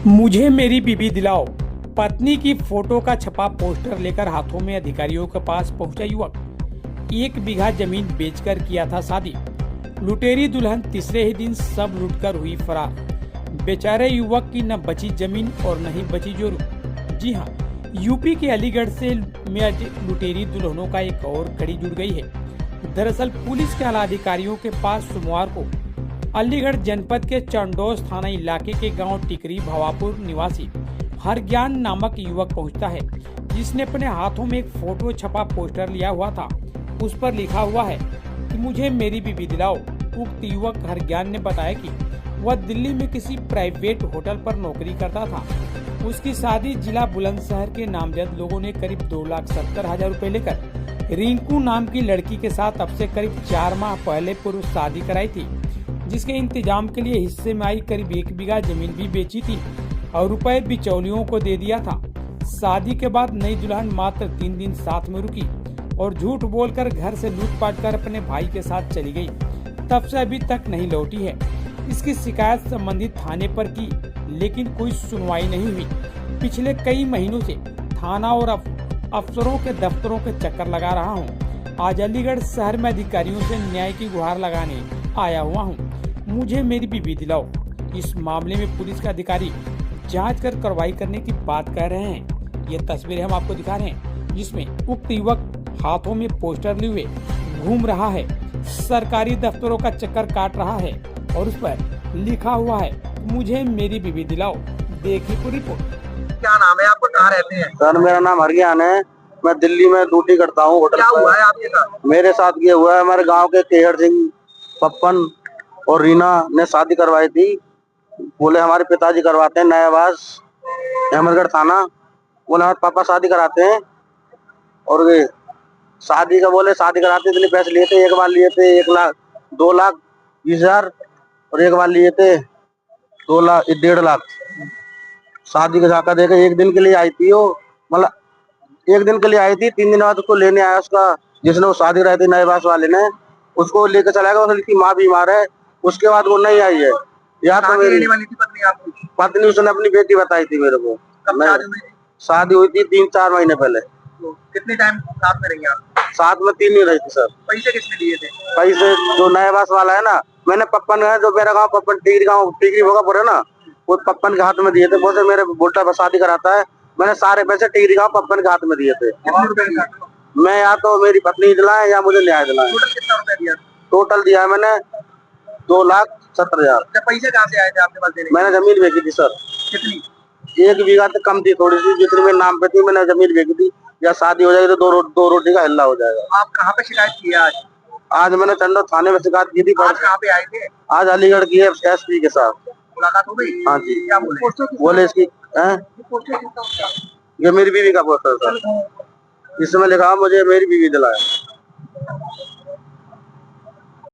मुझे मेरी बीवी दिलाओ। पत्नी की फोटो का छपा पोस्टर लेकर हाथों में अधिकारियों के पास पहुंचा युवक। 1 बीघा जमीन बेचकर किया था शादी। लुटेरी दुल्हन तीसरे ही दिन सब लूटकर हुई फरार। बेचारे युवक की न बची जमीन और न ही बची जोरू। जी हां, यूपी के अलीगढ़ से में लुटेरी दुल्हनों का एक और कड़ी जुड़ गई है। दरअसल पुलिस के आला अधिकारियों के पास सोमवार को अलीगढ़ जनपद के चंडोस थाना इलाके के गांव टिकरी भवापुर निवासी हरज्ञान नामक युवक पहुंचता है, जिसने अपने हाथों में एक फोटो छपा पोस्टर लिया हुआ था। उस पर लिखा हुआ है कि मुझे मेरी बीवी दिलाओ। उक्त युवक हरज्ञान ने बताया कि वह दिल्ली में किसी प्राइवेट होटल पर नौकरी करता था। उसकी शादी जिला बुलंदशहर के नामजद लोगों ने करीब 2,70,000 रुपए लेकर रिंकू नाम की लड़की के साथ अब से करीब 4 माह पहले पूर्व शादी कराई थी, जिसके इंतजाम के लिए हिस्से में आई करीब 1 बीघा जमीन भी बेची थी और रुपए बिचौलियों को दे दिया था। शादी के बाद नई दुल्हन मात्र 3 दिन साथ में रुकी और झूठ बोलकर घर से लूटपाट कर अपने भाई के साथ चली गई। तब से अभी तक नहीं लौटी है। इसकी शिकायत संबंधित थाने पर की, लेकिन कोई सुनवाई नहीं हुई। पिछले कई महीनों से थाना और अफसरों के दफ्तरों के चक्कर लगा रहा हूँ। आज अलीगढ़ शहर में अधिकारियों से न्याय की गुहार लगाने आया हुआ हूँ। मुझे मेरी बीवी दिलाओ। इस मामले में पुलिस के अधिकारी जांच कर कार्रवाई करने की बात कह रहे हैं। ये तस्वीरें हम आपको दिखा रहे हैं, जिसमें उक्त युवक हाथों में पोस्टर लिए हुए घूम रहा है, सरकारी दफ्तरों का चक्कर काट रहा है और उस पर लिखा हुआ है मुझे मेरी बीवी दिलाओ। देखिए पूरी रिपोर्ट। क्या नाम है आपको, कहाँ रहते हैं? सर मेरा नाम हरज्ञान है। मैं दिल्ली में ड्यूटी करता हूँ होटल। क्या हुआ है आपके साथ? मेरे साथ ये हुआ है, हमारे गांव के केहर सिंह, पप्पन और रीना ने शादी करवाई थी। बोले हमारे पिताजी करवाते हैं, नया आवास अहमदगढ़ थाना। बोले हमारे पापा शादी कराते हैं और ये शादी का बोले शादी कराते इतने पैसे लिए थे। एक बार लिए थे 2,20,000 और एक बार लिए थे 1.5 लाख। शादी का झाका देकर 1 दिन के लिए आई थी। वो मतलब 1 दिन के लिए आई थी, 3 दिन बाद उसको लेने आया उसका जिसने वो शादी कराई थी नए आवास वाले ने, उसको लेकर चला गया। उसकी माँ बीमार है, उसके बाद वो नहीं आई है। या तो मेरी वाली थी पत्नी आपकी? पत्नी उसने अपनी बेटी बताई थी मेरे को। कब शादी हुई थी? शादी हुई थी 3-4 महीने पहले। तो कितने टाइम साथ में रही आप? साथ में 3 ही रही थी सर। पैसे किसने दिए थे? पैसे जो नए आवास वाला है ना, मैंने पप्पन है जो मेरा गाँव पप्पन टिकरी भोगापुर है ना, वो पप्पन के हाथ में दिए थे। बोलते मेरे बोलता शादी कराता है। मैंने सारे पैसे टिकरी गाँव पप्पन के हाथ में दिए थे। कितने रुपए दिए? मैं या तो मेरी पत्नी दिलाए या मुझे न्याय दिलाए। टोटल कितना रुपया दिया? टोटल दिया है मैंने 2,70,000। अच्छा, पैसे कहाँ से आए थे आपके पास देने? मैंने जमीन बेची थी सर। कितनी? 1 बीघा तो कम थी थोड़ी सी, जितनी मेरे नाम पे थी मैंने जमीन बेची थी। या शादी हो जाएगी तो दो रोटी का हल्ला हो जाएगा। आप कहाँ पे शिकायत की है आज? आज मैंने चंडो थाने में शिकायत की थी। आज कहाँ पे आए थे? आज अलीगढ़ की है एसपी के साथ मुलाकात हो गई? हाँ जी। क्या बोले? बोले इसकी ये मेरी बीवी का पोस्टर सर, इसमें लिखा मुझे मेरी बीवी दिलाया।